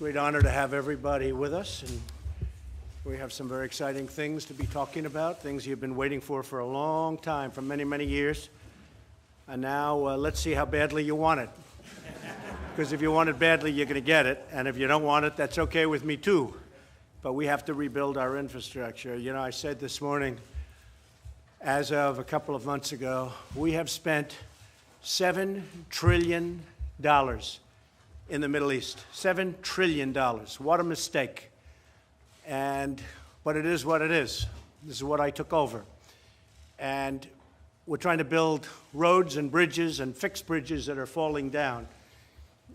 Great honor to have everybody with us, and we have some very exciting things to be talking about, things you've been waiting for a long time, for many, many years. And now let's see how badly you want it. Because if you want it badly, you're going to get it, and if you don't want it, that's okay with me too. But we have to rebuild our infrastructure. You know, I said this morning, as of a couple of months ago, we have spent $7 trillion in the Middle East. $7 trillion. What a mistake. But it is what it is. This is what I took over. And we're trying to build roads and bridges and fix bridges that are falling down.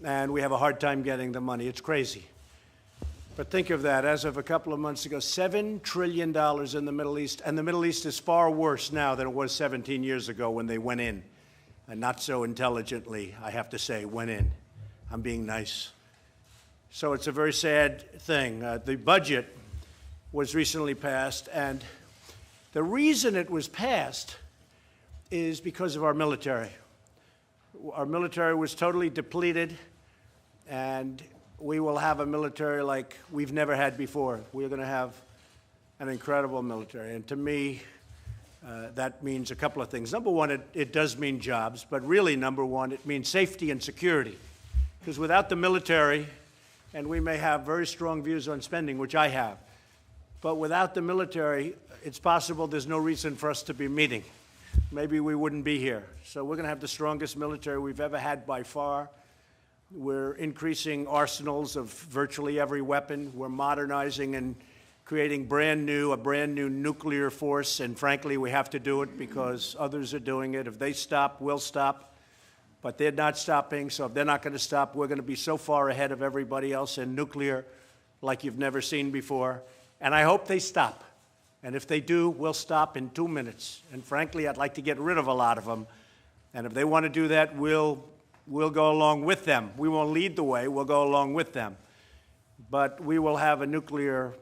And we have a hard time getting the money. It's crazy. But think of that. As of a couple of months ago, $7 trillion in the Middle East. And the Middle East is far worse now than it was 17 years ago when they went in. And not so intelligently, I have to say, went in. I'm being nice. So it's a very sad thing. The budget was recently passed, and the reason it was passed is because of our military. Our military was totally depleted, and we will have a military like we've never had before. We're going to have an incredible military, and to me, that means a couple of things. Number one, it does mean jobs, but really, number one, it means safety and security. Because without the military, and we may have very strong views on spending, which I have, but without the military, it's possible there's no reason for us to be meeting. Maybe we wouldn't be here. So we're going to have the strongest military we've ever had by far. We're increasing arsenals of virtually every weapon. We're modernizing and creating a brand new nuclear force, and frankly, we have to do it because others are doing it. If they stop, we'll stop. But they're not stopping, so if they're not going to stop, we're going to be so far ahead of everybody else in nuclear like you've never seen before. And I hope they stop. And if they do, we'll stop in 2 minutes. And frankly, I'd like to get rid of a lot of them. And if they want to do that, we'll go along with them. We won't lead the way, we'll go along with them. But we will have a nuclear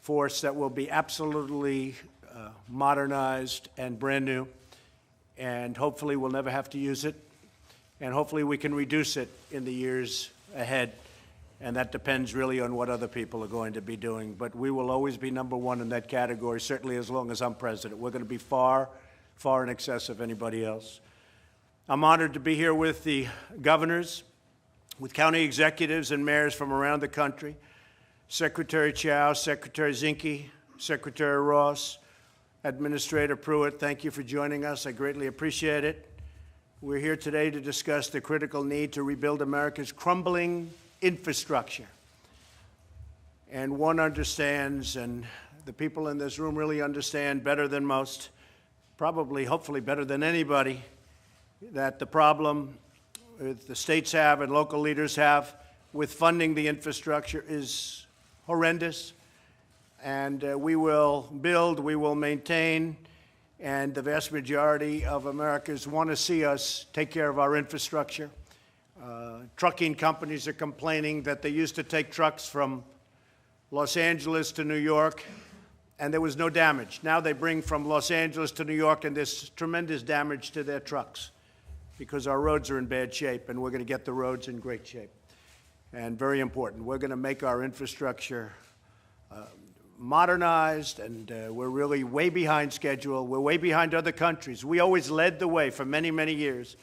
force that will be absolutely modernized and brand new. And hopefully we'll never have to use it. And hopefully we can reduce it in the years ahead. And that depends really on what other people are going to be doing. But we will always be number one in that category, certainly as long as I'm president. We're going to be far, far in excess of anybody else. I'm honored to be here with the governors, with county executives and mayors from around the country, Secretary Chow, Secretary Zinke, Secretary Ross, Administrator Pruitt. Thank you for joining us. I greatly appreciate it. We're here today to discuss the critical need to rebuild America's crumbling infrastructure. And one understands, and the people in this room really understand better than most, probably, hopefully better than anybody, that the problem that the states have and local leaders have with funding the infrastructure is horrendous. And we will build, we will maintain, and the vast majority of Americans want to see us take care of our infrastructure. Trucking companies are complaining that they used to take trucks from Los Angeles to New York, and there was no damage. Now they bring from Los Angeles to New York, and there's tremendous damage to their trucks because our roads are in bad shape, and we're going to get the roads in great shape. And very important, we're going to make our infrastructure modernized, and we're really way behind schedule. We're way behind other countries. We always led the way for many, many years.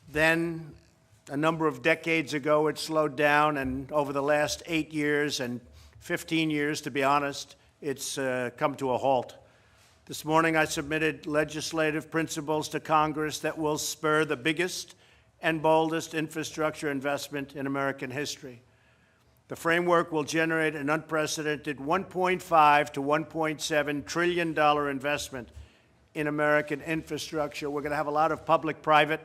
Then, a number of decades ago, it slowed down, and over the last 8 years and 15 years, to be honest, it's come to a halt. This morning, I submitted legislative principles to Congress that will spur the biggest and boldest infrastructure investment in American history. The framework will generate an unprecedented $1.5 to $1.7 trillion investment in American infrastructure. We're going to have a lot of public-private,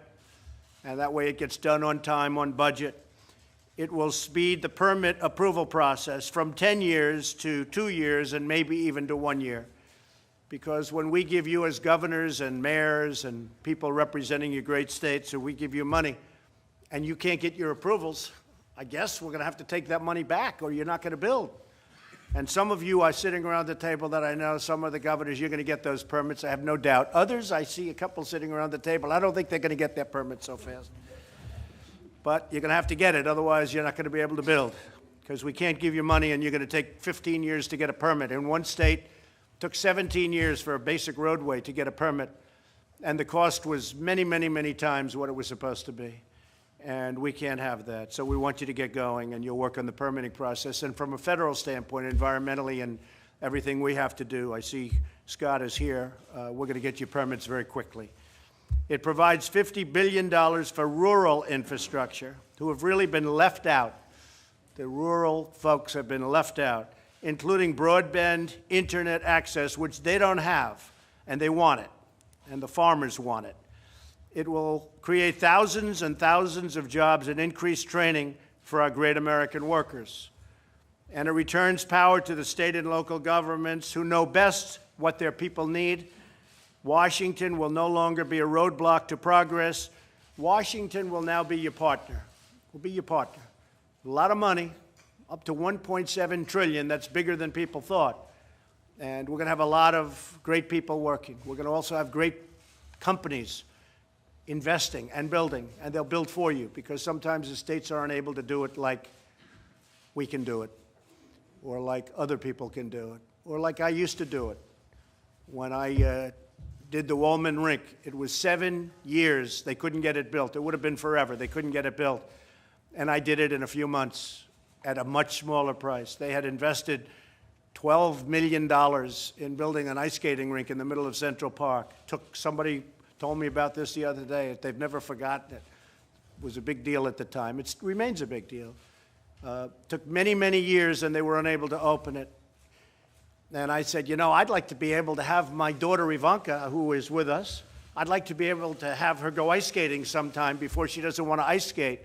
and that way it gets done on time, on budget. It will speed the permit approval process from 10 years to 2 years and maybe even to 1 year. Because when we give you as governors and mayors and people representing your great states, or we give you money and you can't get your approvals, I guess we're going to have to take that money back or you're not going to build. And some of you are sitting around the table that I know, some of the governors, you're going to get those permits, I have no doubt. Others, I see a couple sitting around the table, I don't think they're going to get their permits so fast. But you're going to have to get it, otherwise you're not going to be able to build. because we can't give you money and you're going to take 15 years to get a permit. In one state, it took 17 years for a basic roadway to get a permit, and the cost was many, many, many times what it was supposed to be. And we can't have that. So we want you to get going, and you'll work on the permitting process. And from a federal standpoint, environmentally and everything we have to do, I see Scott is here, we're going to get you permits very quickly. It provides $50 billion for rural infrastructure, who have really been left out. The rural folks have been left out, including broadband internet access, which they don't have, and they want it, and the farmers want it. It will create thousands and thousands of jobs and increase training for our great American workers. And it returns power to the state and local governments who know best what their people need. Washington will no longer be a roadblock to progress. Washington will now be your partner. Will be your partner. A lot of money, up to $1.7 trillion. That's bigger than people thought. And we're going to have a lot of great people working. We're going to also have great companies investing and building, and they'll build for you, because sometimes the states aren't able to do it like we can do it, or like other people can do it, or like I used to do it. When I did the Wollman Rink, it was 7 years. They couldn't get it built. It would have been forever. They couldn't get it built. And I did it in a few months at a much smaller price. They had invested $12 million in building an ice skating rink in the middle of Central Park. Somebody told me about this the other day. They've never forgotten it. It was a big deal at the time. It remains a big deal. Took many, many years, and they were unable to open it. And I said, you know, I'd like to be able to have my daughter Ivanka, who is with us, I'd like to be able to have her go ice skating sometime before she doesn't want to ice skate.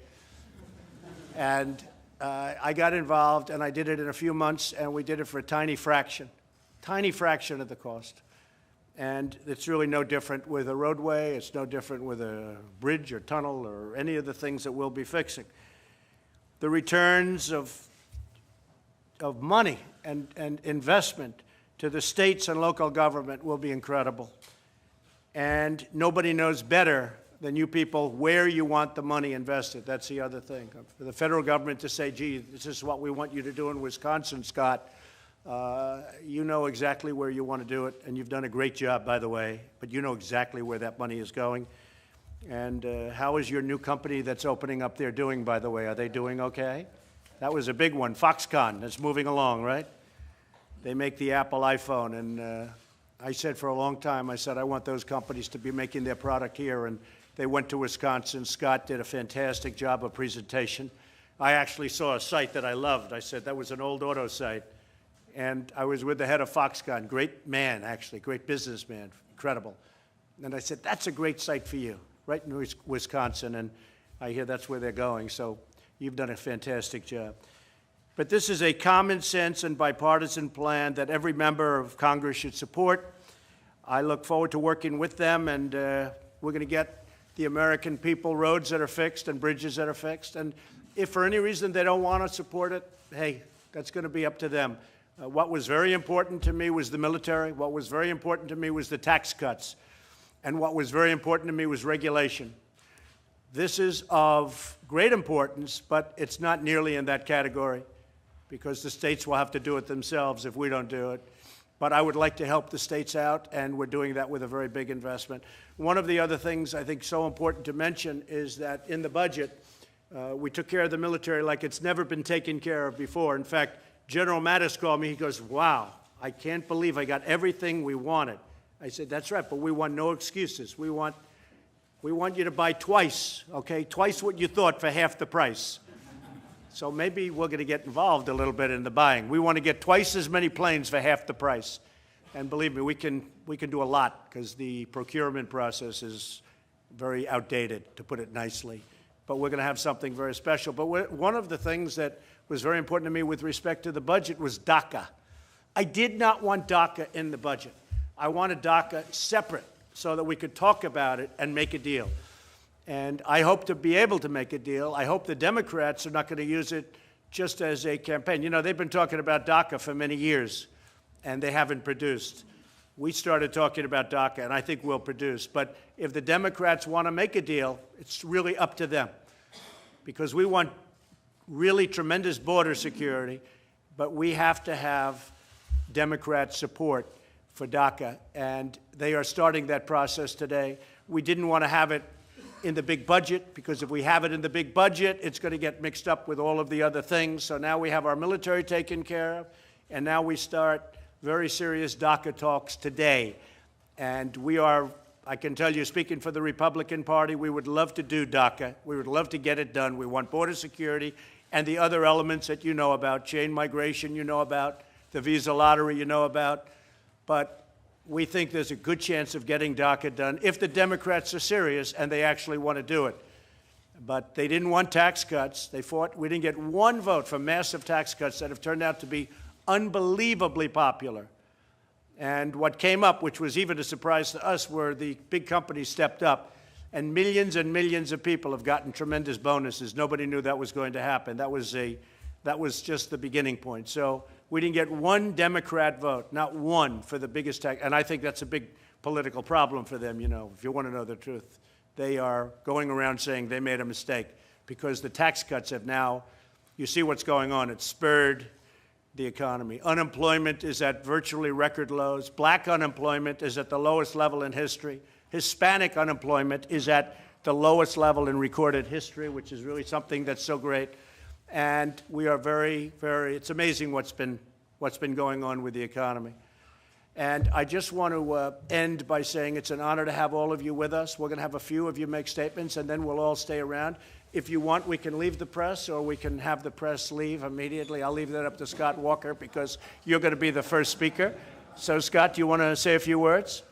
And I got involved, and I did it in a few months, and we did it for a tiny fraction of the cost. And it's really no different with a roadway. It's no different with a bridge or tunnel or any of the things that we'll be fixing. The returns of money and investment to the states and local government will be incredible. And nobody knows better than you people where you want the money invested. That's the other thing. For the federal government to say, gee, this is what we want you to do in Wisconsin, Scott, you know exactly where you want to do it, and you've done a great job, by the way, but you know exactly where that money is going. And how is your new company that's opening up there doing, by the way? Are they doing okay? That was a big one. Foxconn is moving along, right? They make the Apple iPhone, and I said for a long time, I said, I want those companies to be making their product here, and they went to Wisconsin. Scott did a fantastic job of presentation. I actually saw a site that I loved. I said, that was an old auto site. And I was with the head of Foxconn, great man, actually, great businessman, incredible. And I said, that's a great site for you, right in Wisconsin, and I hear that's where they're going, so you've done a fantastic job. But this is a common sense and bipartisan plan that every member of Congress should support. I look forward to working with them, and we're going to get the American people roads that are fixed and bridges that are fixed. And if for any reason they don't want to support it, hey, that's going to be up to them. What was very important to me was the military. What was very important to me was the tax cuts. And what was very important to me was regulation. This is of great importance, but it's not nearly in that category, because the states will have to do it themselves if we don't do it. But I would like to help the states out, and we're doing that with a very big investment. One of the other things I think so important to mention is that in the budget, we took care of the military like it's never been taken care of before. In fact, General Mattis called me. He goes, wow, I can't believe I got everything we wanted. I said, that's right, but we want no excuses. We want you to buy twice, okay? Twice what you thought for half the price. So maybe we're going to get involved a little bit in the buying. We want to get twice as many planes for half the price. And believe me, we can do a lot, because the procurement process is very outdated, to put it nicely. But we're going to have something very special. But one of the things that was very important to me with respect to the budget was DACA. I did not want DACA in the budget. I wanted DACA separate so that we could talk about it and make a deal. And I hope to be able to make a deal. I hope the Democrats are not going to use it just as a campaign. You know, they've been talking about DACA for many years, and they haven't produced. We started talking about DACA, and I think we'll produce. But if the Democrats want to make a deal, it's really up to them, because we want really tremendous border security, but we have to have Democrat support for DACA, and they are starting that process today. We didn't want to have it in the big budget, because if we have it in the big budget, it's going to get mixed up with all of the other things. So now we have our military taken care of, and now we start very serious DACA talks today. And we are, I can tell you, speaking for the Republican Party, we would love to do DACA. We would love to get it done. We want border security and the other elements that you know about, chain migration you know about, the visa lottery you know about. But we think there's a good chance of getting DACA done if the Democrats are serious and they actually want to do it. But they didn't want tax cuts. They fought. We didn't get one vote for massive tax cuts that have turned out to be unbelievably popular. And what came up, which was even a surprise to us, were the big companies stepped up, and millions of people have gotten tremendous bonuses. Nobody knew that was going to happen. That was just the beginning point. So we didn't get one Democrat vote, not one, for the biggest tax. And I think that's a big political problem for them, you know, if you want to know the truth. They are going around saying they made a mistake because the tax cuts have now, you see what's going on. It's spurred the economy. Unemployment is at virtually record lows. Black unemployment is at the lowest level in history. Hispanic unemployment is at the lowest level in recorded history, which is really something that's so great. And we are it's amazing what's been going on with the economy. And I just want to end by saying it's an honor to have all of you with us. We're going to have a few of you make statements, and then we'll all stay around. If you want, we can leave the press, or we can have the press leave immediately. I'll leave that up to Scott Walker, because you're going to be the first speaker. So, Scott, do you want to say a few words?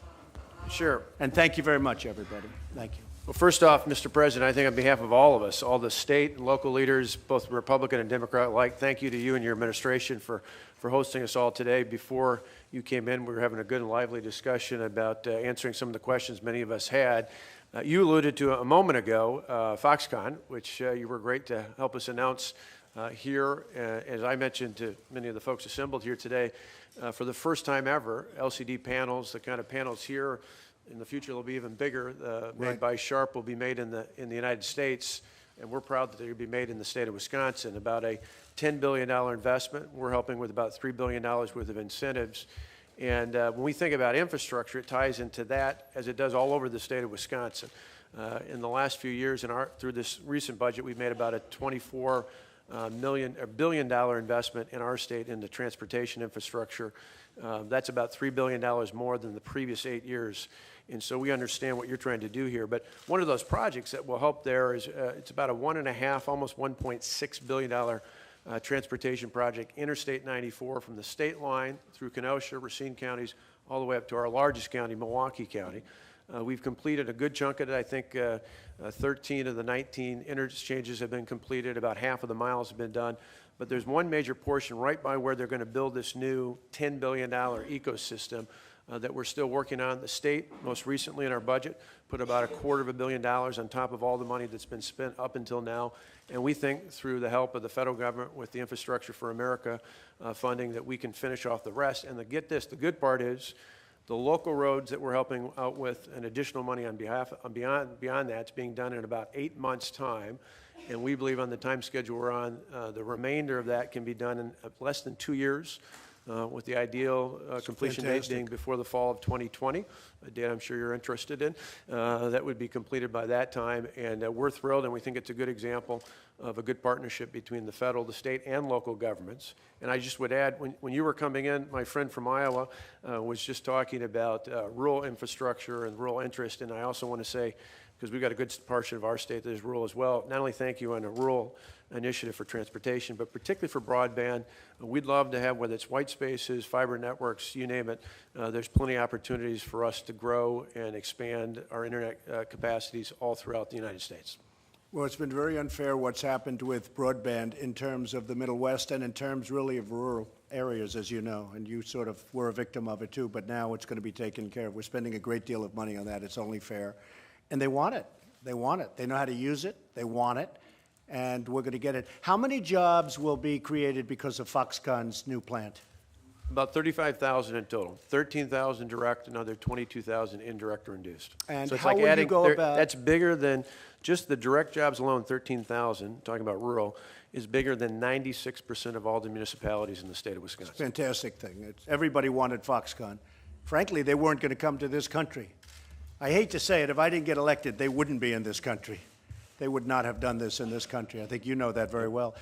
Sure. And thank you very much, everybody. Thank you. Well, first off, Mr. President, I think on behalf of all of us, all the state and local leaders, both Republican and Democrat alike, thank you to you and your administration for hosting us all today. Before you came in, we were having a good and lively discussion about answering some of the questions many of us had. You alluded to a moment ago, Foxconn, which you were great to help us announce here. As I mentioned to many of the folks assembled here today, for the first time ever, LCD panels, the kind of panels here, in the future they'll be even bigger, made by Sharp, will be made in the United States, and we're proud that they'll be made in the state of Wisconsin. About a $10 billion investment. We're helping with about $3 billion worth of incentives. And when we think about infrastructure, it ties into that as it does all over the state of Wisconsin. In the last few years, through this recent budget, we've made about a $24 billion investment in our state into transportation infrastructure. That's about $3 billion more than the previous 8 years. And so we understand what you're trying to do here. But one of those projects that will help there is it's about a $1.5, almost $1.6 billion transportation project, Interstate 94, from the state line through Kenosha, Racine counties, all the way up to our largest county, Milwaukee County. We've completed a good chunk of it. I think 13 of the 19 interchanges have been completed. About half of the miles have been done. But there's one major portion right by where they're going to build this new $10 billion ecosystem that we're still working on. The state, most recently in our budget, put about $250 million on top of all the money that's been spent up until now. And we think through the help of the federal government with the Infrastructure for America funding that we can finish off the rest. And get this, the good part is the local roads that we're helping out with an additional money beyond that's being done in about 8 months' time. And we believe on the time schedule we're on, the remainder of that can be done in less than 2 years. With the ideal completion date being before the fall of 2020, a date I'm sure you're interested in. That would be completed by that time, and we're thrilled, and we think it's a good example of a good partnership between the federal, the state, and local governments. And I just would add, when you were coming in, my friend from Iowa was just talking about rural infrastructure and rural interest, and I also want to say, because we've got a good portion of our state that is rural as well, not only thank you on a rural initiative for transportation, but particularly for broadband. We'd love to have, whether it's white spaces, fiber networks, you name it, there's plenty of opportunities for us to grow and expand our internet capacities all throughout the United States. Well, it's been very unfair what's happened with broadband in terms of the Middle West and in terms really of rural areas, as you know, and you sort of were a victim of it too, but now it's going to be taken care of. We're spending a great deal of money on that. It's only fair. And they want it. They want it. They know how to use it. They want it. And we're going to get it. How many jobs will be created because of Foxconn's new plant? About 35,000 in total, 13,000 direct, another 22,000 indirect or induced. And So it's how like will you adding, go about- that's bigger than, just the direct jobs alone, 13,000, talking about rural, is bigger than 96% of all the municipalities in the state of Wisconsin. Fantastic thing. Everybody wanted Foxconn. Frankly, they weren't going to come to this country. I hate to say it, if I didn't get elected, they wouldn't be in this country. They would not have done this in this country. I think you know that very well.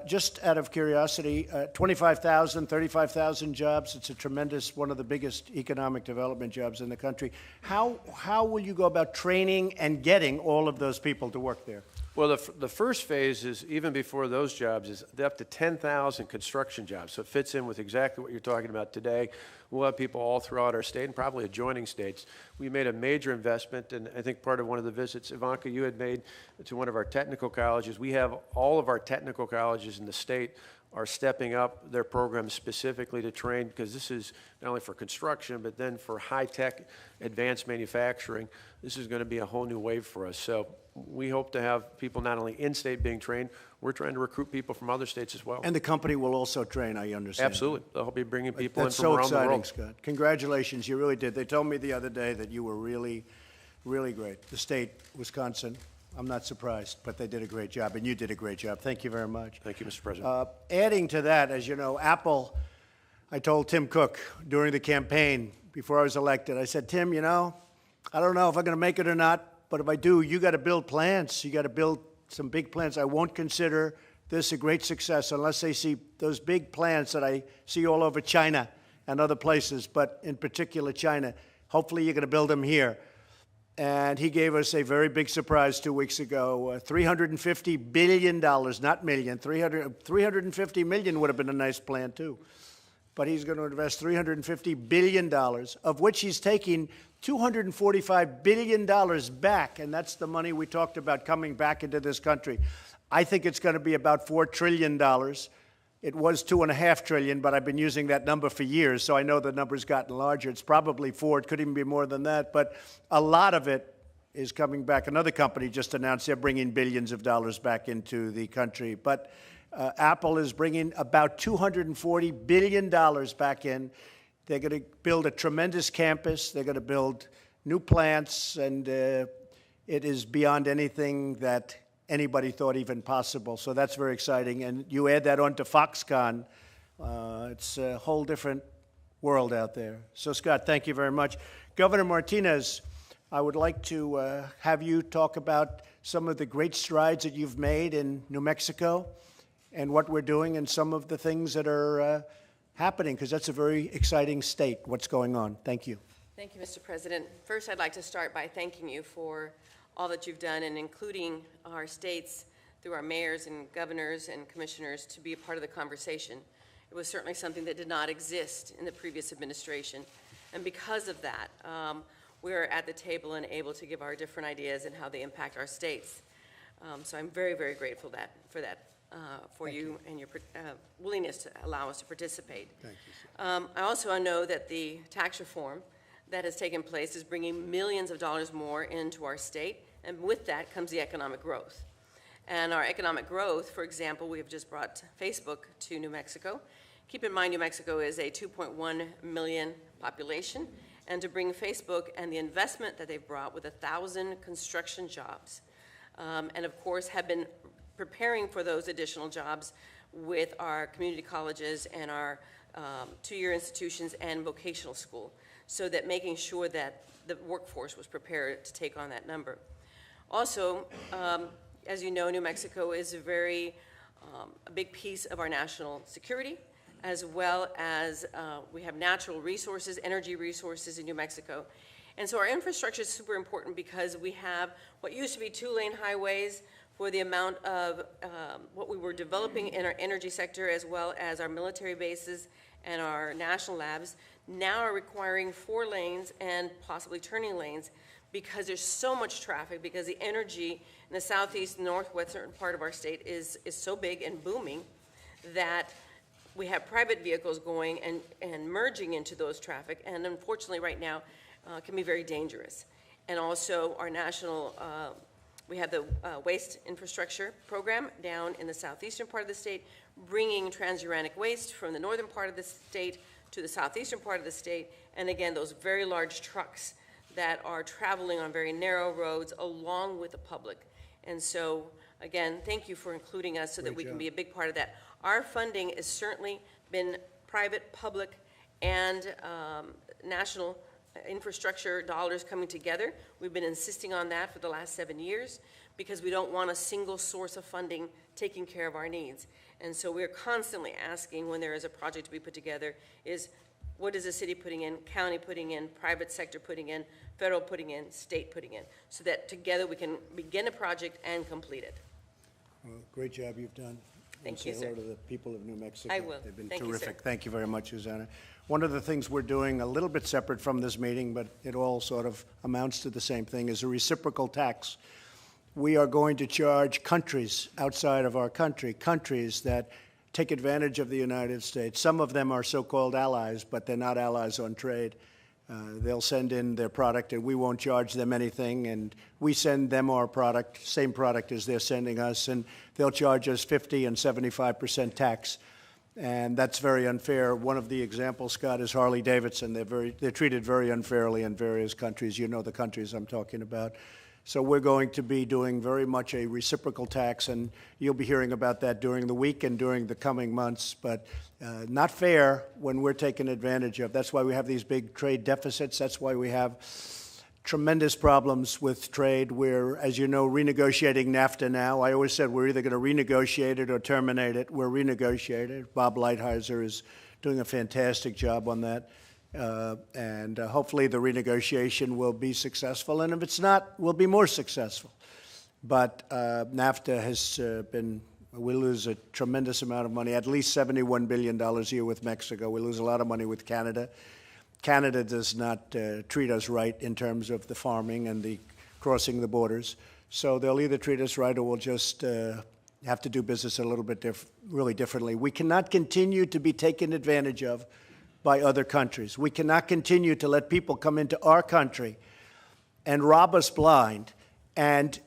Just out of curiosity, 25,000, 35,000 jobs. It's a tremendous, one of the biggest economic development jobs in the country. How will you go about training and getting all of those people to work there? Well, the first phase is, even before those jobs, is up to 10,000 construction jobs. So it fits in with exactly what you're talking about today. We'll have people all throughout our state and probably adjoining states. We made a major investment, and I think part of one of the visits, Ivanka, you had made to one of our technical colleges. We have all of our technical colleges in the state are stepping up their programs specifically to train, because this is not only for construction, but then for high-tech advanced manufacturing. This is going to be a whole new wave for us. So we hope to have people not only in-state being trained, we're trying to recruit people from other states as well. And the company will also train, I understand. Absolutely. They'll be bringing people in That's from so around the world. exciting, Scott. Congratulations, you really did. They told me the other day that you were really, really great. The state, Wisconsin, I'm not surprised, but they did a great job, and you did a great job. Thank you very much. Thank you, Mr. President. Adding to that, as you know, Apple, I told Tim Cook during the campaign before I was elected, I said, Tim, you know, I don't know if I'm going to make it or not, but if I do, you got to build plants. You got to build some big plants. I won't consider this a great success unless they see those big plants that I see all over China and other places, but in particular China. Hopefully you're going to build them here. And he gave us a very big surprise 2 weeks ago. $350 billion, not million. 350 million would have been a nice plan too. But he's going to invest $350 billion, of which he's taking $245 billion back, and that's the money we talked about coming back into this country. I think it's going to be about $4 trillion. It was $2.5 trillion, but I've been using that number for years, so I know the number's gotten larger. It's probably 4. It could even be more than that, but a lot of it is coming back. Another company just announced they're bringing billions of dollars back into the country, but Apple is bringing about $240 billion back in. They're going to build a tremendous campus. They're going to build new plants, and it is beyond anything that anybody thought even possible. So that's very exciting. And you add that on to Foxconn, it's a whole different world out there. So, Scott, thank you very much. Governor Martinez, I would like to have you talk about some of the great strides that you've made in New Mexico and what we're doing and some of the things that are happening, because that's a very exciting state, what's going on. Thank you. Thank you, Mr. President. First, I'd like to start by thanking you for all that you've done, and including our states through our mayors and governors and commissioners to be a part of the conversation. It was certainly something that did not exist in the previous administration. And because of that, we're at the table and able to give our different ideas and how they impact our states. So I'm very, very grateful for that. For you and your willingness to allow us to participate. Thank you, I also know that the tax reform that has taken place is bringing millions of dollars more into our state, and with that comes the economic growth. And our economic growth, for example, we have just brought Facebook to New Mexico. Keep in mind, New Mexico is a 2.1 million population, and to bring Facebook and the investment that they've brought with 1,000 construction jobs, and of course have been preparing for those additional jobs with our community colleges and our two-year institutions and vocational school, so that making sure that the workforce was prepared to take on that number. Also, as you know, New Mexico is a big piece of our national security, as well as we have natural resources, energy resources in New Mexico. And so our infrastructure is super important because we have what used to be 2-lane highways for the amount of what we were developing in our energy sector, as well as our military bases and our national labs, now are requiring 4 lanes and possibly turning lanes, because there's so much traffic, because the energy in the southeast and northwestern part of our state is so big and booming that we have private vehicles going and merging into those traffic, and unfortunately right now can be very dangerous. And also our national we have the waste infrastructure program down in the southeastern part of the state, bringing transuranic waste from the northern part of the state to the southeastern part of the state, and again, those very large trucks that are traveling on very narrow roads along with the public. And so, again, thank you for including us so that we can be a big part of that. Our funding has certainly been private, public, and national infrastructure dollars coming together. We've been insisting on that for the last 7 years because we don't want a single source of funding taking care of our needs. And so we're constantly asking when there is a project to be put together is, what is the city putting in, county putting in, private sector putting in, federal putting in, state putting in, so that together we can begin a project and complete it. Well, great job you've done. Thank you, Say sir. hello to the people of New Mexico. I will. They've been Thank you, sir. terrific. Thank you very much, Susanna. One of the things we're doing, a little bit separate from this meeting, but it all sort of amounts to the same thing, is a reciprocal tax. We are going to charge countries outside of our country, countries that take advantage of the United States. Some of them are so-called allies, but they're not allies on trade. They'll send in their product, and we won't charge them anything, and we send them our product, same product as they're sending us, and they'll charge us 50 and 75% tax, and that's very unfair. One of the examples, Scott, is Harley-Davidson. They're treated very unfairly in various countries. You know the countries I'm talking about. So we're going to be doing very much a reciprocal tax, and you'll be hearing about that during the week and during the coming months, but not fair when we're taken advantage of. That's why we have these big trade deficits. That's why we have tremendous problems with trade. We're, as you know, renegotiating NAFTA now. I always said we're either going to renegotiate it or terminate it. We're renegotiating. Bob Lighthizer is doing a fantastic job on that. And hopefully the renegotiation will be successful, and if it's not, we'll be more successful. But NAFTA has we lose a tremendous amount of money, at least $71 billion a year with Mexico. We lose a lot of money with Canada. Canada does not treat us right in terms of the farming and the crossing the borders. So they'll either treat us right or we'll just have to do business a little bit really differently. We cannot continue to be taken advantage of by other countries. We cannot continue to let people come into our country and rob us blind and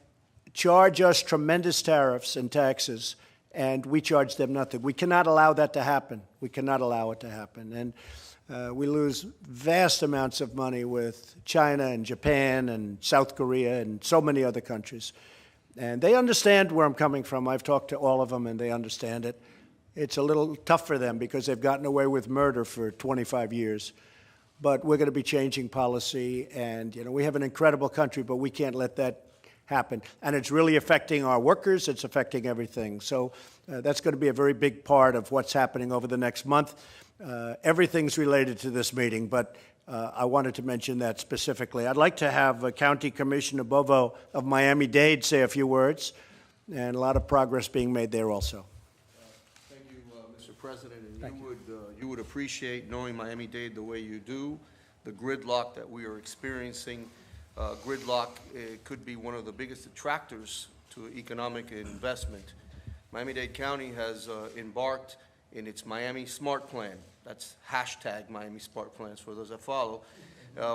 charge us tremendous tariffs and taxes, and we charge them nothing. We cannot allow that to happen. We cannot allow it to happen. And we lose vast amounts of money with China and Japan and South Korea and so many other countries. And they understand where I'm coming from. I've talked to all of them, and they understand it. It's a little tough for them because they've gotten away with murder for 25 years. But we're going to be changing policy, and we have an incredible country, but we can't let that happen. And it's really affecting our workers. It's affecting everything. So that's going to be a very big part of what's happening over the next month. Everything's related to this meeting, but I wanted to mention that specifically. I'd like to have County Commissioner Bovo of Miami-Dade say a few words, and a lot of progress being made there also. President, and you would appreciate knowing Miami-Dade the way you do, the gridlock that we are experiencing. Gridlock could be one of the biggest detractors to economic investment. Miami-Dade County has embarked in its Miami Smart Plan. That's hashtag Miami Smart Plans for those that follow.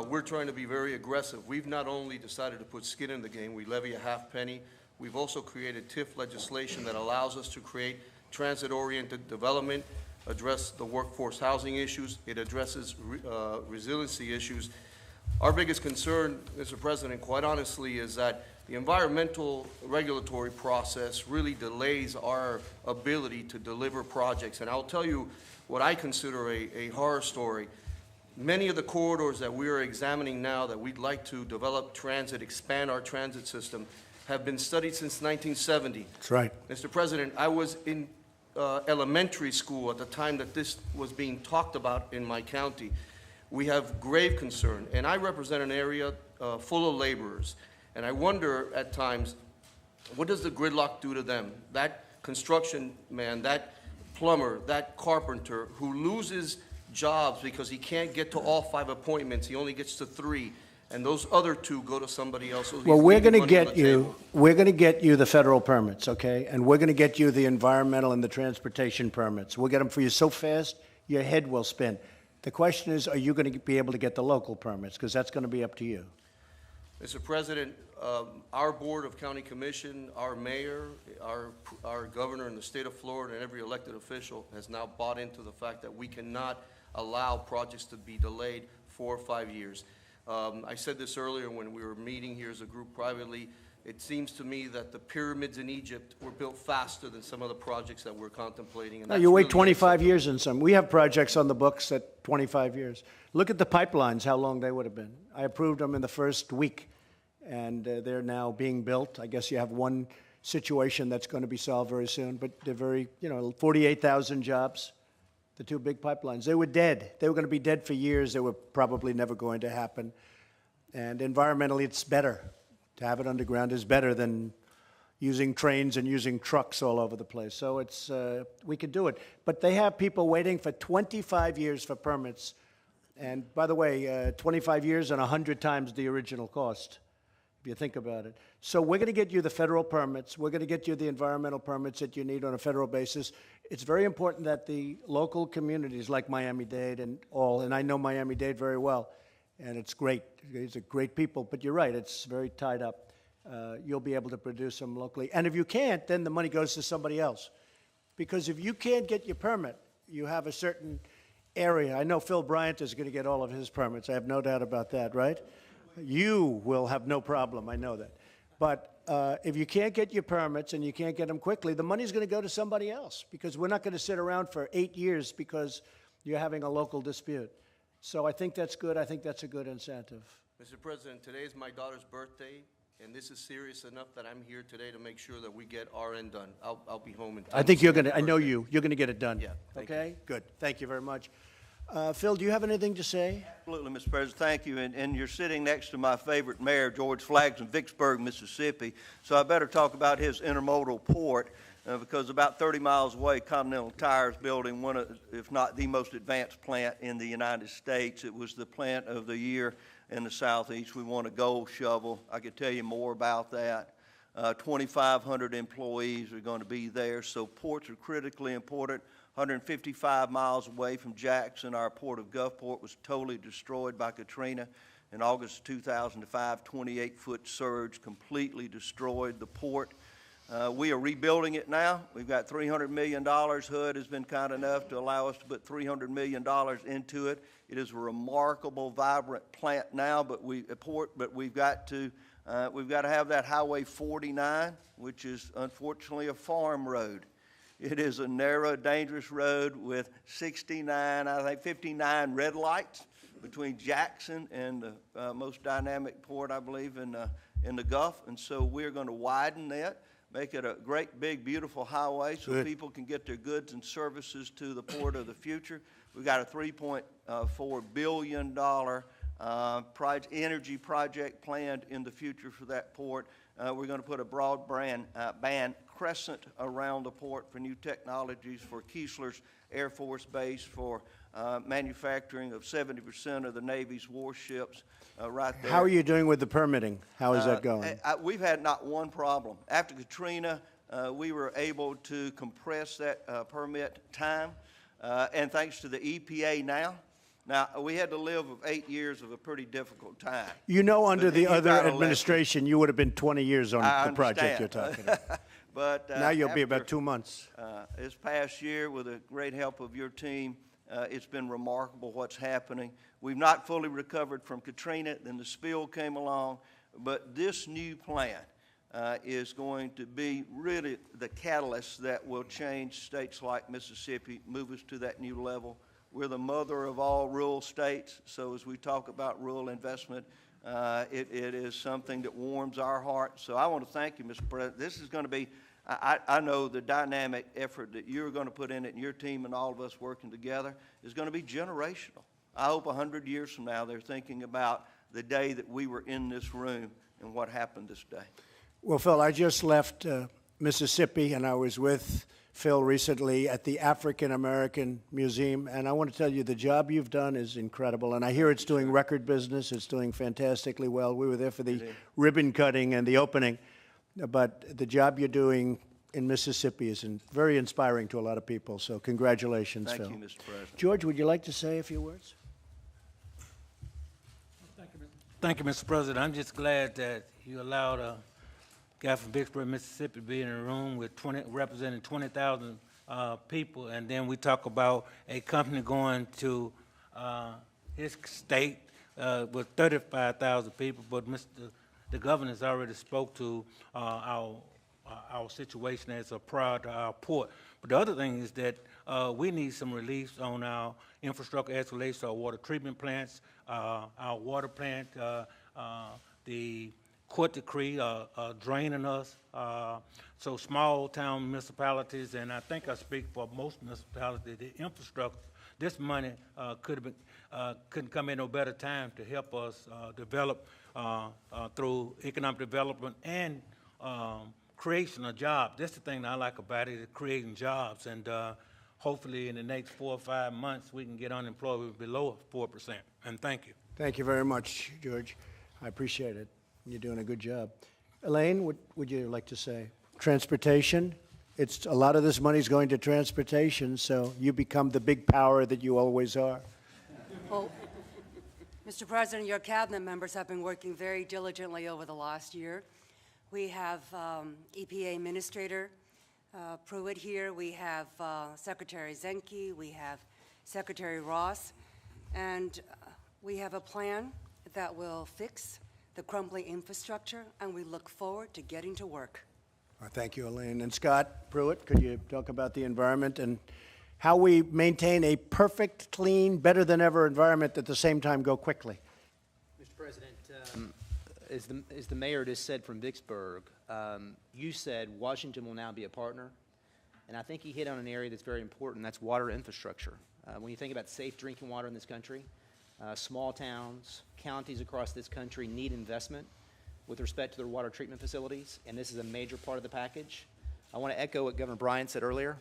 We're trying to be very aggressive. We've not only decided to put skin in the game, we levy a half penny. We've also created TIF legislation that allows us to create transit-oriented development, address the workforce housing issues. It addresses resiliency issues. Our biggest concern, Mr. President, quite honestly, is that the environmental regulatory process really delays our ability to deliver projects. And I'll tell you what I consider a horror story. Many of the corridors that we are examining now that we'd like to develop transit, expand our transit system, have been studied since 1970. That's right. Mr. President, I was in elementary school at the time that this was being talked about in my county. We have grave concern, and I represent an area full of laborers, and I wonder at times, what does the gridlock do to them? That construction man, that plumber, that carpenter who loses jobs because he can't get to all 5 appointments, he only gets to 3, and those other 2 go to somebody else. So well, we're going to get you the federal permits, okay? And we're going to get you the environmental and the transportation permits. We'll get them for you so fast, your head will spin. The question is, are you going to be able to get the local permits? Because that's going to be up to you. Mr. President, Our Board of County Commission, our mayor, our governor in the state of Florida, and every elected official has now bought into the fact that we cannot allow projects to be delayed 4 or 5 years. I said this earlier when we were meeting here as a group privately. It seems to me that the pyramids in Egypt were built faster than some of the projects that we're contemplating. And No, that's you wait really 25 unacceptable. years in some. We have projects on the books at 25 years. Look at the pipelines, how long they would have been. I approved them in the first week, and they're now being built. I guess you have one situation that's going to be solved very soon, but they're very, 48,000 jobs, the 2 big pipelines. They were dead. They were going to be dead for years. They were probably never going to happen. And environmentally, it's better. To have it underground is better than using trains and using trucks all over the place. So it's, we could do it. But they have people waiting for 25 years for permits. And by the way, 25 years and 100 times the original cost, if you think about it. So we're going to get you the federal permits. We're going to get you the environmental permits that you need on a federal basis. It's very important that the local communities like Miami-Dade and I know Miami-Dade very well, and it's great. These are great people, but you're right, it's very tied up. You'll be able to produce them locally. And if you can't, then the money goes to somebody else. Because if you can't get your permit, you have a certain area. I know Phil Bryant is going to get all of his permits. I have no doubt about that, right? You will have no problem, I know that. But if you can't get your permits and you can't get them quickly, the money's going to go to somebody else, because we're not going to sit around for 8 years because you're having a local dispute. So I think that's good. I think that's a good incentive. Mr. President, today is my daughter's birthday, and this is serious enough that I'm here today to make sure that we get our end done. I'll be home in time. I think you're going to to, I know you're going to get it done. Yeah, thank you. Okay, good. Thank you very much. Phil, do you have anything to say? Absolutely, Mr. President. Thank you. And you're sitting next to my favorite mayor, George Flaggs, in Vicksburg, Mississippi. So I better talk about his intermodal port. Because about 30 miles away, Continental Tire is building one of, if not the most advanced plant in the United States. It was the plant of the year in the Southeast. We won a gold shovel. I could tell you more about that. 2,500 employees are going to be there. So ports are critically important. 155 miles away from Jackson, our port of Gulfport was totally destroyed by Katrina. In August 2005, 28-foot surge completely destroyed the port. We are rebuilding it now. We've got $300 million. HUD has been kind enough to allow us to put $300 million into it. It is a remarkable, vibrant plant now, but we've got to have that Highway 49, which is unfortunately a farm road. It is a narrow, dangerous road with 59 red lights between Jackson and the most dynamic port, I believe, in the Gulf. And so we're going to widen that, make it a great, big, beautiful highway so people can get their goods and services to the port of the future. We've got a $3.4 billion energy project planned in the future for that port. We're going to put a broadband crescent around the port for new technologies for Keesler's Air Force Base, for manufacturing of 70% of the Navy's warships right there. How are you doing with the permitting? How is that going? We've had not one problem. After Katrina, we were able to compress that permit time, and thanks to the EPA now, we had to live with 8 years of a pretty difficult time. You know, under the other got a administration, you would have been 20 years on the project you're talking about. But Now you'll be about 2 months. This past year, with the great help of your team, it's been remarkable what's happening. We've not fully recovered from Katrina, then the spill came along, but this new plant is going to be really the catalyst that will change states like Mississippi, move us to that new level. We're the mother of all rural states, so as we talk about rural investment, it is something that warms our heart. So I want to thank you, Mr. President. This is going to be, I know the dynamic effort that you're going to put in it, and your team and all of us working together is going to be generational. I hope 100 years from now they're thinking about the day that we were in this room and what happened this day. Well, Phil, I just left Mississippi, and I was with Phil recently at the African American Museum, and I want to tell you the job you've done is incredible, and I hear it's doing record business. It's doing fantastically well. We were there for the ribbon cutting and the opening, but the job you're doing in Mississippi is very inspiring to a lot of people, so congratulations, Phil. Thank you, Mr. President. George, would you like to say a few words? Thank you, Mr. President. I'm just glad that you allowed a guy from Vicksburg, Mississippi to be in a room with representing 20,000 people, and then we talk about a company going to his state with 35,000 people, but the governor's already spoke to our situation as a prior to our port. But the other thing is that we need some relief on our infrastructure as relates to our water treatment plants, our water plant, the court decree draining us. So small town municipalities, and I think I speak for most municipalities, the infrastructure, this money couldn't come in no better time to help us develop through economic development and creation of jobs. That's the thing that I like about it, is creating jobs. And hopefully in the next 4 or 5 months, we can get unemployment below 4%. And thank you. Thank you very much, George. I appreciate it. You're doing a good job. Elaine, what would you like to say? Transportation? A lot of this money is going to transportation, so you become the big power that you always are. Well, Mr. President, your cabinet members have been working very diligently over the last year. We have EPA Administrator Pruitt here. We have Secretary Zenke. We have Secretary Ross. And we have a plan that will fix the crumbling infrastructure, and we look forward to getting to work. Thank you, Elaine. And Scott Pruitt, could you talk about the environment and how we maintain a perfect, clean, better than ever environment at the same time go quickly? Mr. President, as the mayor just said from Vicksburg, you said Washington will now be a partner, and I think he hit on an area that's very important. That's water infrastructure. When you think about safe drinking water in this country, small towns, counties across this country need investment with respect to their water treatment facilities, and this is a major part of the package. I want to echo what Governor Bryant said earlier.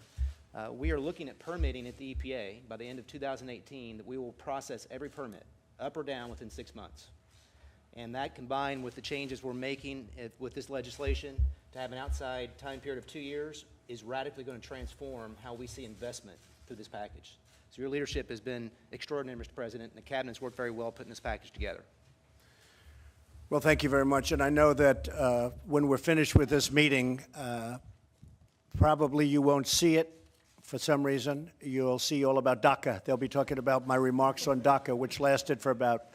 We are looking at permitting at the EPA by the end of 2018 that we will process every permit, up or down, within 6 months. And that, combined with the changes we're making with this legislation to have an outside time period of 2 years, is radically going to transform how we see investment through this package. So your leadership has been extraordinary, Mr. President, and the Cabinet's worked very well putting this package together. Well, thank you very much. And I know that when we're finished with this meeting, probably you won't see it for some reason. You'll see all about DACA. They'll be talking about my remarks on DACA, which lasted for about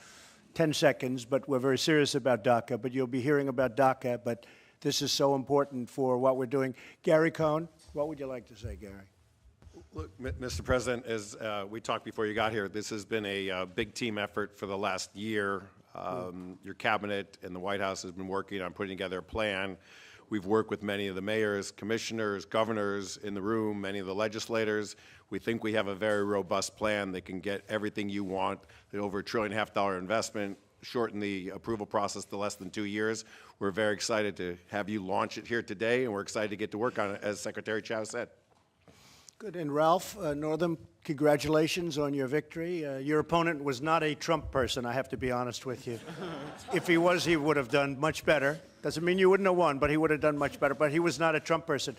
10 seconds, but we're very serious about DACA. But you'll be hearing about DACA, but this is so important for what we're doing. Gary Cohn, what would you like to say, Gary? Look, Mr. President, as we talked before you got here, this has been a big team effort for the last year. Your cabinet and the White House has been working on putting together a plan. We've worked with many of the mayors, commissioners, governors in the room, many of the legislators. We think we have a very robust plan that can get everything you want, the over $1.5 trillion investment, shorten the approval process to less than 2 years. We're very excited to have you launch it here today, and we're excited to get to work on it, as Secretary Chow said. Good. And Ralph Northam, congratulations on your victory. Your opponent was not a Trump person, I have to be honest with you. If he was, he would have done much better. Doesn't mean you wouldn't have won, but he would have done much better. But he was not a Trump person.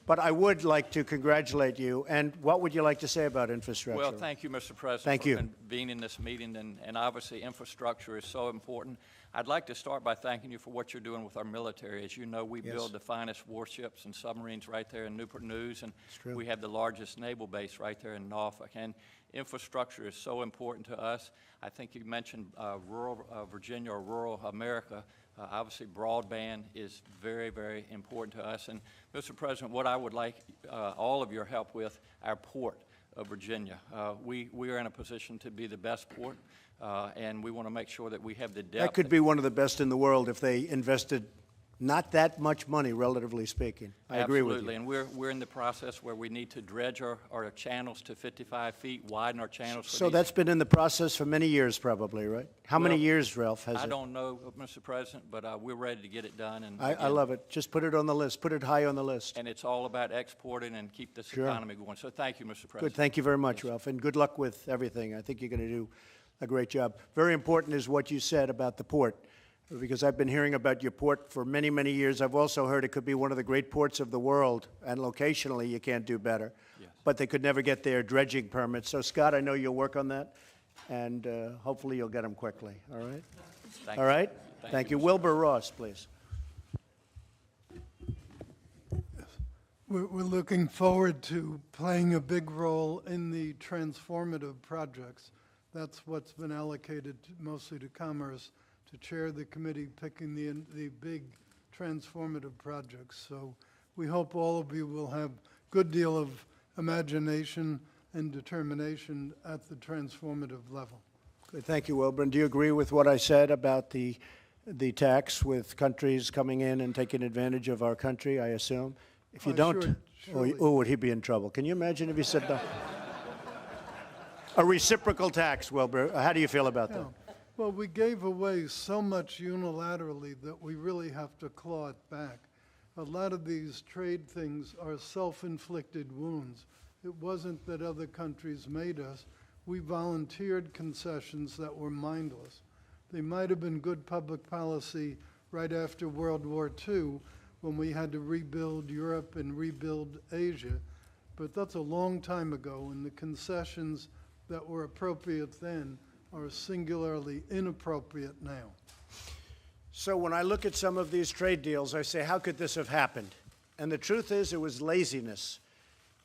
But I would like to congratulate you. And what would you like to say about infrastructure? Well, thank you, Mr. President, Thank you. for being in this meeting. And obviously, infrastructure is so important. I'd like to start by thanking you for what you're doing with our military. As you know, we build the finest warships and submarines right there in Newport News, and we have the largest naval base right there in Norfolk. And infrastructure is so important to us. I think you mentioned rural Virginia or rural America. Obviously, broadband is very, very important to us. And, Mr. President, what I would like all of your help with, our port of Virginia. We are in a position to be the best port, and we want to make sure that we have the depth. That could be one of the best in the world if they invested not that much money, relatively speaking. I agree with you. Absolutely, and we're in the process where we need to dredge our channels to 55 feet, widen our channels. So that's been in the process for many years probably, right? How many years, Ralph, has it? I don't know, Mr. President, but we're ready to get it done. And I love it. Just put it on the list. Put it high on the list. And it's all about exporting and keep this economy going. So thank you, Mr. President. Good. Thank you very much, Ralph, and good luck with everything. I think you're going to do a great job. Very important is what you said about the port, because I've been hearing about your port for many, many years. I've also heard it could be one of the great ports of the world, and locationally you can't do better. Yes. But they could never get their dredging permits. So, Scott, I know you'll work on that. and hopefully you'll get them quickly, all right? Thank All you. right? Thank you. Wilbur Ross, please. We're looking forward to playing a big role in the transformative projects. That's what's been allocated mostly to Commerce, to chair the committee picking the big transformative projects. So we hope all of you will have a good deal of imagination and determination at the transformative level. Good. Thank you, Wilbur. And do you agree with what I said about the tax with countries coming in and taking advantage of our country, I assume? If you don't, surely. oh, would he be in trouble? Can you imagine if he said no? A reciprocal tax, Wilbur. How do you feel about that? Yeah. Well, we gave away so much unilaterally that we really have to claw it back. A lot of these trade things are self-inflicted wounds. It wasn't that other countries made us. We volunteered concessions that were mindless. They might have been good public policy right after World War II, when we had to rebuild Europe and rebuild Asia, but that's a long time ago, and the concessions that were appropriate then are singularly inappropriate now. So when I look at some of these trade deals, I say, how could this have happened? And the truth is, it was laziness.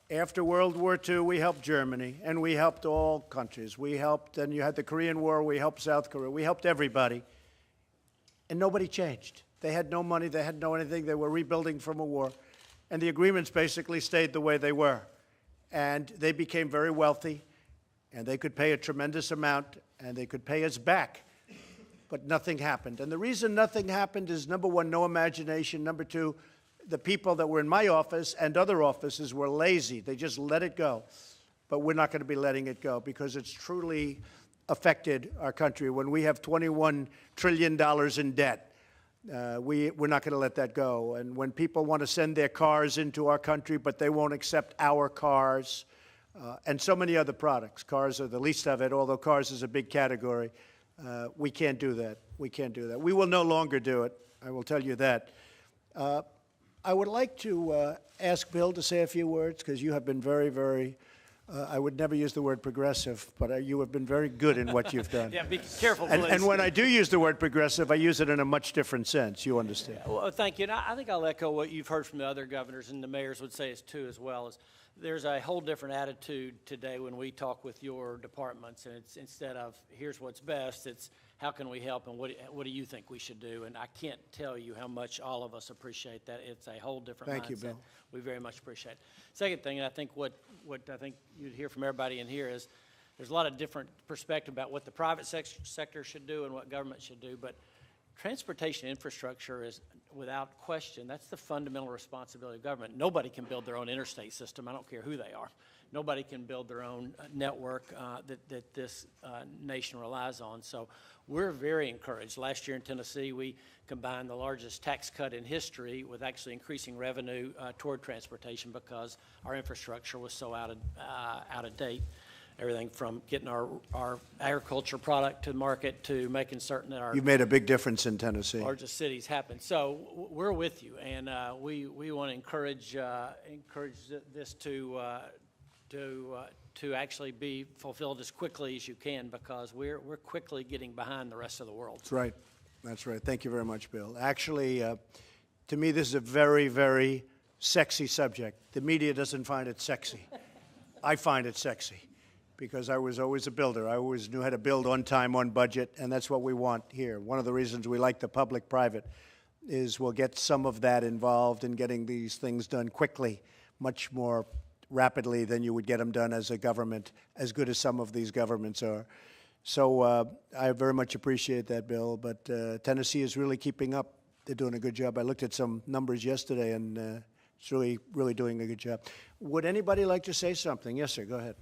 After World War II, we helped Germany, and we helped all countries. We helped, and you had the Korean War, we helped South Korea, we helped everybody, and nobody changed. They had no money, they had no anything, they were rebuilding from a war, and the agreements basically stayed the way they were. And they became very wealthy, and they could pay a tremendous amount, and they could pay us back, but nothing happened. And the reason nothing happened is, number one, no imagination. Number two, the people that were in my office and other offices were lazy. They just let it go. But we're not going to be letting it go, because it's truly affected our country. When we have $21 trillion in debt, we're not going to let that go. And when people want to send their cars into our country, but they won't accept our cars, and so many other products. Cars are the least of it, although cars is a big category. We can't do that. We can't do that. We will no longer do it. I will tell you that. I would like to ask Bill to say a few words, because you have been very, very, I would never use the word progressive, but you have been very good in what you've done. Yeah, be careful, please. And when I do use the word progressive, I use it in a much different sense. You understand. Well, thank you. And I think I'll echo what you've heard from the other governors, and the mayors would say it too as well. Is there's a whole different attitude today when we talk with your departments, and it's instead of here's what's best, it's how can we help, and what do you think we should do? And I can't tell you how much all of us appreciate that. It's a whole different mindset. Thank you, Bill. We very much appreciate it. Second thing, and I think what I think you'd hear from everybody in here is there's a lot of different perspective about what the private sector should do and what government should do, but transportation infrastructure is, without question, that's the fundamental responsibility of government. Nobody can build their own interstate system. I don't care who they are. Nobody can build their own network that this nation relies on. So we're very encouraged. Last year in Tennessee, we combined the largest tax cut in history with actually increasing revenue toward transportation, because our infrastructure was so out of date. Everything from getting our agriculture product to market to making certain that our You've made a big difference in Tennessee. largest cities happen. So we're with you, and we want to encourage this to actually be fulfilled as quickly as you can, because we're quickly getting behind the rest of the world. That's right. That's right. Thank you very much, Bill. Actually, to me, this is a very, very sexy subject. The media doesn't find it sexy. I find it sexy, because I was always a builder. I always knew how to build on time, on budget, and that's what we want here. One of the reasons we like the public-private is we'll get some of that involved in getting these things done quickly, much more rapidly than you would get them done as a government, as good as some of these governments are. So I very much appreciate that, Bill, but Tennessee is really keeping up. They're doing a good job. I looked at some numbers yesterday, and it's really doing a good job. Would anybody like to say something? Yes, sir, go ahead.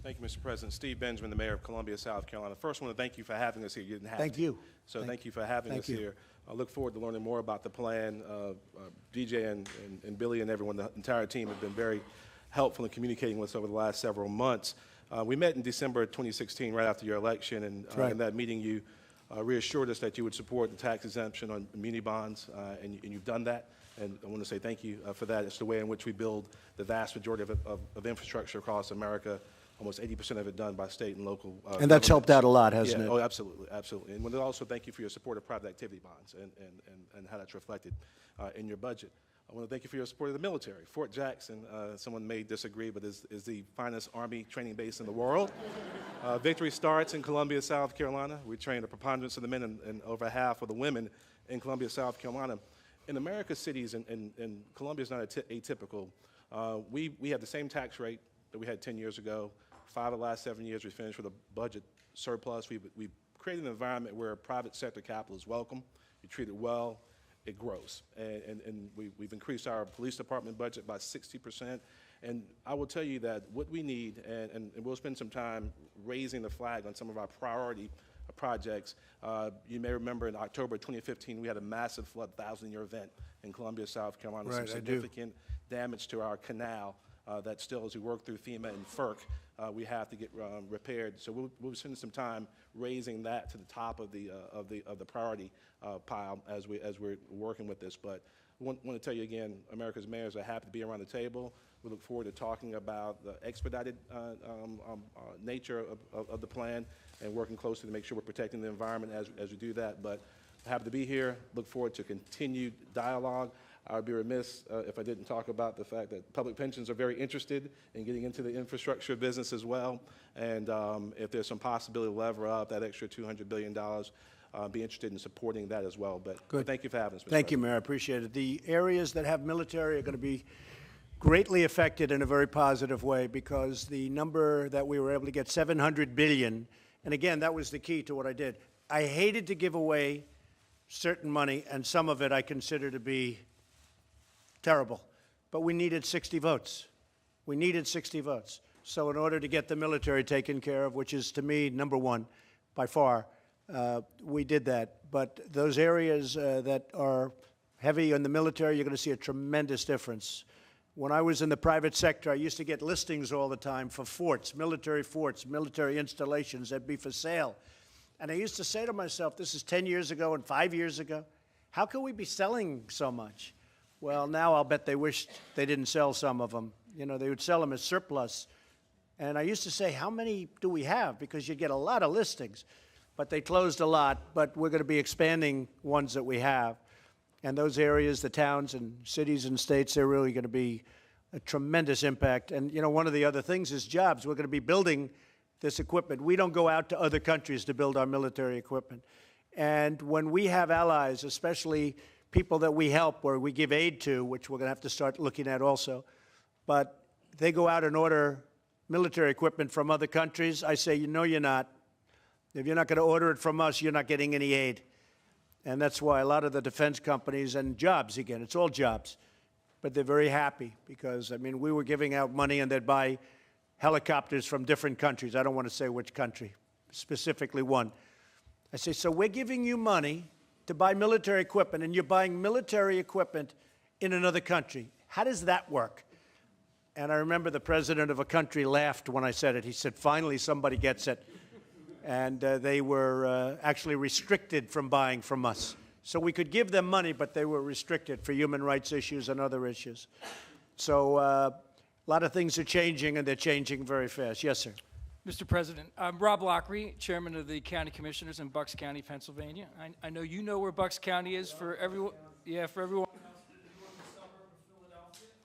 Thank you, Mr. President. Steve Benjamin, the mayor of Columbia, South Carolina. First, I want to thank you for having us here. You didn't have Thank to. you. So thank you for having us you. here. I look forward to learning more about the plan. DJ and Billy and everyone, the entire team have been very helpful in communicating with us over the last several months. We met in December 2016, right after your election, and in that meeting you reassured us that you would support the tax exemption on muni bonds, and you've done that. And I want to say thank you for that. It's the way in which we build the vast majority of infrastructure across America. I almost 80% of it done by state and local And that's helped out a lot, hasn't yeah. it? Oh, absolutely, absolutely. And also thank you for your support of private activity bonds and how that's reflected in your budget. I want to thank you for your support of the military. Fort Jackson, someone may disagree, but is the finest Army training base in the world. Victory starts in Columbia, South Carolina. We train a preponderance of the men and over half of the women in Columbia, South Carolina. In America's cities, and Columbia is not atypical, we have the same tax rate that we had 10 years ago. 5 of the last 7 years we finished with a budget surplus. We've created an environment where private sector capital is welcome. You treat it well, it grows. And we've increased our police department budget by 60%. And I will tell you that what we need, and we'll spend some time raising the flag on some of our priority projects. You may remember in October 2015, we had a massive flood, 1,000-year event in Columbia, South Carolina. Right, some significant damage to our canal that still, as we work through FEMA and FERC, we have to get repaired. So we'll spend some time raising that to the top of the priority pile as we're working with this. But I want to tell you again, America's mayors are happy to be around the table. We look forward to talking about the expedited nature of the plan and working closely to make sure we're protecting the environment as we do that. But happy to be here. Look forward to continued dialogue. I would be remiss if I didn't talk about the fact that public pensions are very interested in getting into the infrastructure business as well. And if there's some possibility to lever up that extra $200 billion, be interested in supporting that as well. But thank you for having us, Mr. Thank you, President. Mayor. I appreciate it. The areas that have military are going to be greatly affected in a very positive way because the number that we were able to get, $700 billion, and again, that was the key to what I did. I hated to give away certain money, and some of it I consider to be terrible. But we needed 60 votes. We needed 60 votes. So in order to get the military taken care of, which is to me number one by far, we did that. But those areas that are heavy on the military, you're going to see a tremendous difference. When I was in the private sector, I used to get listings all the time for forts, military installations that'd be for sale. And I used to say to myself, this is 10 years ago and 5 years ago, how can we be selling so much? Well, now I'll bet they wished they didn't sell some of them. You know, they would sell them as surplus. And I used to say, how many do we have? Because you get a lot of listings. But they closed a lot, but we're going to be expanding ones that we have. And those areas, the towns and cities and states, they're really going to be a tremendous impact. And, you know, one of the other things is jobs. We're going to be building this equipment. We don't go out to other countries to build our military equipment. And when we have allies, especially people that we help or we give aid to, which we're going to have to start looking at also, but they go out and order military equipment from other countries, I say, no, you're not. If you're not going to order it from us, you're not getting any aid. And that's why a lot of the defense companies and jobs, again, it's all jobs, but they're very happy because, I mean, we were giving out money and they'd buy helicopters from different countries. I don't want to say which country, specifically one. I say, so we're giving you money to buy military equipment, and you're buying military equipment in another country. How does that work? And I remember the president of a country laughed when I said it. He said, finally, somebody gets it. And they were actually restricted from buying from us. So we could give them money, but they were restricted for human rights issues and other issues. So a lot of things are changing, and they're changing very fast. Yes, sir. Mr. President, I'm Rob Lockery, Chairman of the County Commissioners in Bucks County, Pennsylvania. I know you know where Bucks County is for everyone. Yeah, for everyone.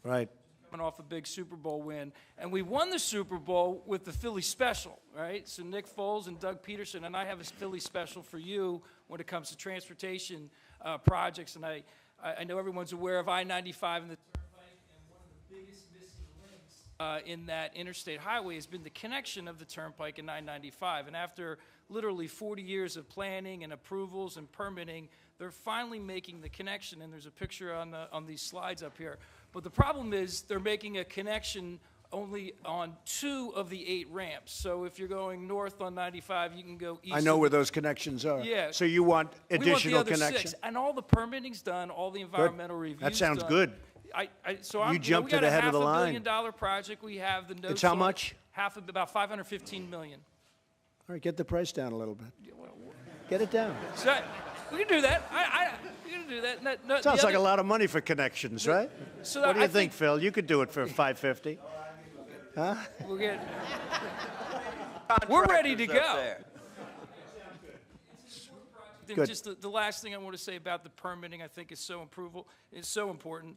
Right. Coming off a big Super Bowl win, and we won the Super Bowl with the Philly Special, right? So Nick Foles and Doug Peterson, and I have a Philly Special for you when it comes to transportation projects. And I know everyone's aware of I-95 and the Turnpike, and one of the biggest missing links in that interstate highway has been the connection of the Turnpike and I-95. And after literally 40 years of planning and approvals and permitting, they're finally making the connection. And there's a picture on these slides up here. But the problem is they're making a connection only on 2 of the 8 ramps. So if you're going north on 95, you can go east. I know where those connections are. Yeah. So you want additional we want the other connection? 6, and all the permitting's done, all the environmental reviews That sounds done. good. You jumped to the head of the line. We got a $500 million project. We have the notes. It's how much? About $515 million. All right, get the price down a little bit. Get it down. So we can do that. We can do that. Sounds like a lot of money for connections, right? So What do you I think, Phil? You could do it for $550. We'll get, we're ready to Contractors up go. there. Then Good. just the last thing I want to say about the permitting, I think is so important.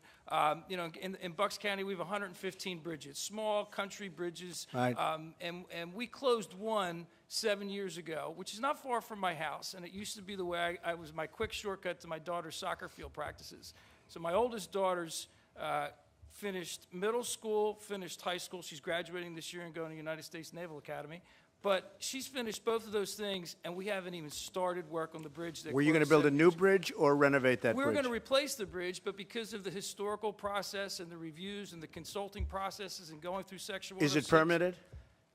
You know, in Bucks County, we have 115 bridges, small country bridges. Right. And we closed one 7 years ago, which is not far from my house. And it used to be the way I was my quick shortcut to my daughter's soccer field practices. So my oldest daughter's finished middle school, finished high school. She's graduating this year and going to United States Naval Academy. But she's finished both of those things, and we haven't even started work on the bridge that Were you going to build a new bridge or renovate that we bridge? were going to replace the bridge, but because of the historical process and the reviews and the consulting processes and going through Section 106. Is it permitted?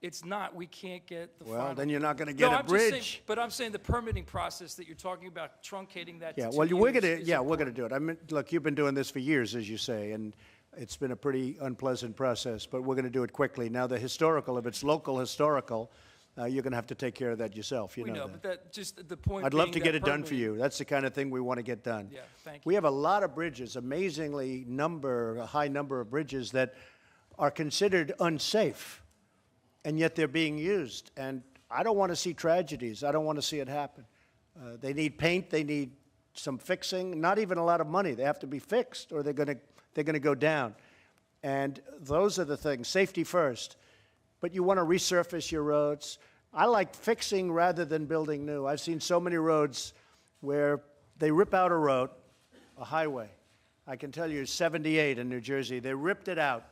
It's not. We can't get the Well, final. then you're not going to No, get a I'm just saying- bridge. but I'm saying the permitting process that you're talking about, truncating that Yeah, to well, 2 we're years going to, is yeah, we're important. going to do it. I mean, look, you've been doing this for years, as you say, and it's been a pretty unpleasant process, but we're going to do it quickly. Now, the historical, if it's local historical, you're going to have to take care of that yourself, you We know know, that. but that, just the point I'd love being to that get it done for permitting- you. That's the kind of thing we want to get done. Yeah, thank We you. have a lot of bridges, amazingly a high number of bridges that are considered unsafe, and yet they're being used. And I don't want to see tragedies. I don't want to see it happen. They need paint. They need some fixing. Not even a lot of money. They have to be fixed, or they're going to go down. And those are the things. Safety first. But you want to resurface your roads. I like fixing rather than building new. I've seen so many roads where they rip out a road, a highway. I can tell you 78 in New Jersey. They ripped it out,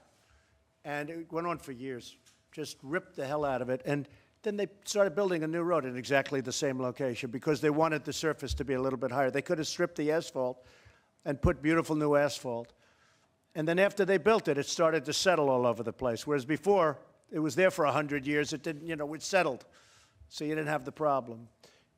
and it went on for years. Just ripped the hell out of it. And then they started building a new road in exactly the same location because they wanted the surface to be a little bit higher. They could have stripped the asphalt and put beautiful new asphalt. And then after they built it, it started to settle all over the place. Whereas before, it was there for 100 years. It didn't, it settled. So you didn't have the problem.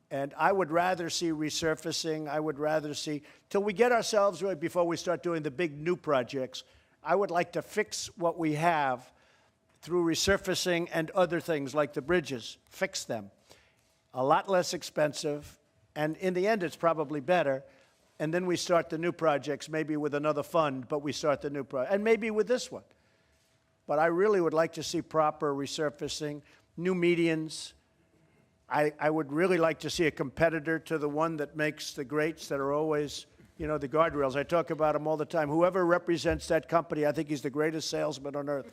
And I would rather see resurfacing. I would rather see, till we get ourselves right before we start doing the big new projects, I would like to fix what we have through resurfacing and other things like the bridges. Fix them. A lot less expensive. And in the end, it's probably better. And then we start the new projects, maybe with another fund, but we start the new project. And maybe with this one. But I really would like to see proper resurfacing, new medians. I would really like to see a competitor to the one that makes the grates that are always, the guardrails. I talk about them all the time. Whoever represents that company, I think he's the greatest salesman on earth.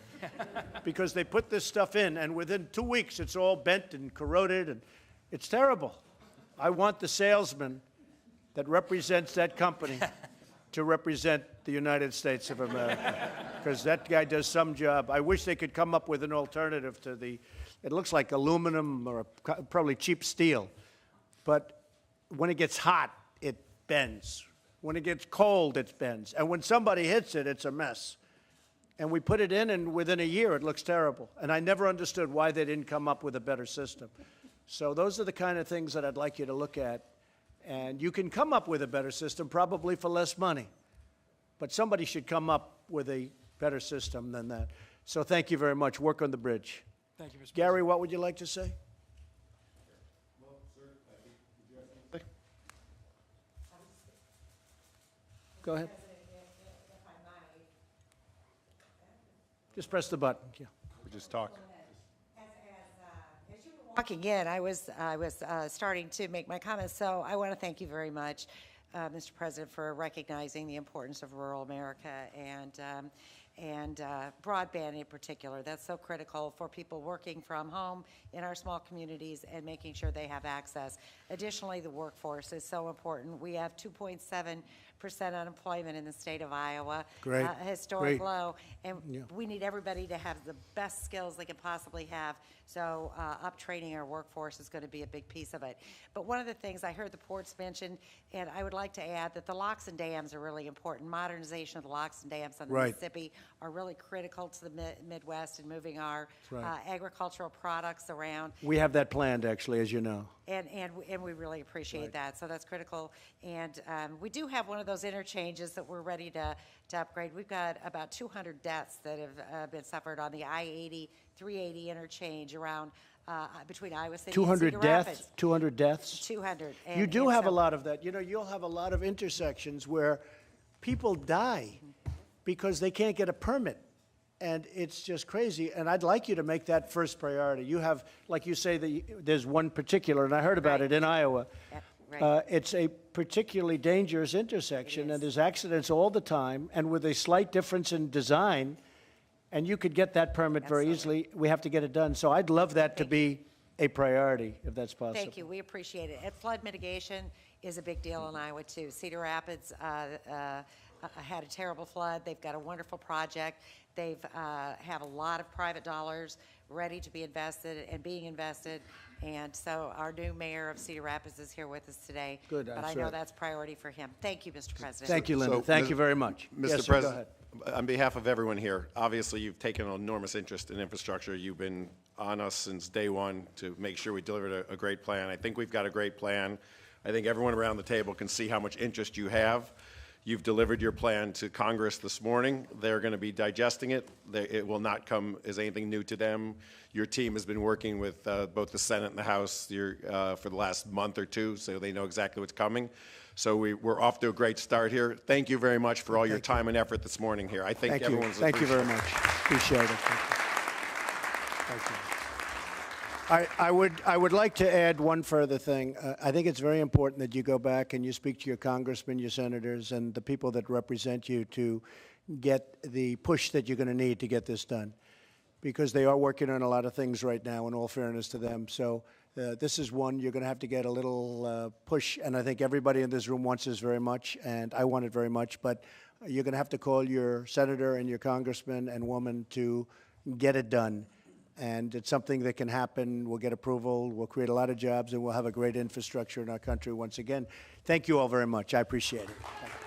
Because they put this stuff in, and within 2 weeks, it's all bent and corroded, and it's terrible. I want the salesman that represents that company to represent the United States of America, because that guy does some job. I wish they could come up with an alternative to it looks like aluminum or probably cheap steel, but when it gets hot, it bends. When it gets cold, it bends. And when somebody hits it, it's a mess. And we put it in, and within a year, it looks terrible. And I never understood why they didn't come up with a better system. So those are the kind of things that I'd like you to look at. And you can come up with a better system, probably for less money. But somebody should come up with a better system than that. So thank you very much. Work on the bridge. Thank you, Mr. President. Gary, what would you like to say? Go ahead. Just press the button. Yeah. We just talked. Walking in, I was starting to make my comments, so I want to thank you very much, Mr. President, for recognizing the importance of rural America and broadband in particular. That's so critical for people working from home in our small communities and making sure they have access. Additionally, the workforce is so important. We have 2.7% unemployment in the state of Iowa, Great. a historic Great. low, and Yeah. we need everybody to have the best skills they can possibly have. So up-training our workforce is going to be a big piece of it. But one of the things I heard the ports mention, and I would like to add that the locks and dams are really important. Modernization of the locks and dams on the Right. Mississippi are really critical to the Midwest and moving our right. agricultural products around. We have that planned, actually, as you know. And we really appreciate that, so that's critical. And we do have one of those interchanges that we're ready to upgrade. We've got about 200 deaths that have been suffered on the I-80, 380 interchange around between Iowa City and 200 Cedar deaths? Rapids. 200 deaths? 200. You do have a lot of that. You'll have a lot of intersections where people die because they can't get a permit. And it's just crazy, and I'd like you to make that first priority. You have, like you say, there's one particular, and I heard about Right. it in Iowa. Right. It's a particularly dangerous intersection, and there's accidents all the time, and with a slight difference in design, and you could get that permit very easily. We have to get it done. So I'd love that to be a priority, if that's possible. Thank you, we appreciate it. And flood mitigation is a big deal in Iowa, too. Cedar Rapids had a terrible flood. They've got a wonderful project. They've have a lot of private dollars ready to be invested and being invested. And so our new mayor of Cedar Rapids is here with us today. Good, But that's I know right. that's priority for him. Thank you, Mr. President. Thank you, Linda. So, Thank you very much. Mr. Yes, sir, go President, ahead. on behalf of everyone here, obviously you've taken an enormous interest in infrastructure. You've been on us since day one to make sure we delivered a great plan. I think we've got a great plan. I think everyone around the table can see how much interest you have. You've delivered your plan to Congress this morning. They're going to be digesting it. It will not come as anything new to them. Your team has been working with both the Senate and the House for the last month or two, so they know exactly what's coming. So we're off to a great start here. Thank you very much for all your time and effort this morning here. I think Thank you. everyone's Thank you very appreciative. much. Appreciate it. Thank you. I would like to add one further thing. I think it's very important that you go back and you speak to your congressmen, your senators, and the people that represent you to get the push that you're going to need to get this done, because they are working on a lot of things right now, in all fairness to them. So this is one you're going to have to get a little push, and I think everybody in this room wants this very much, and I want it very much, but you're going to have to call your senator and your congressman and woman to get it done. And it's something that can happen. We'll get approval. We'll create a lot of jobs, and we'll have a great infrastructure in our country once again. Thank you all very much. I appreciate it.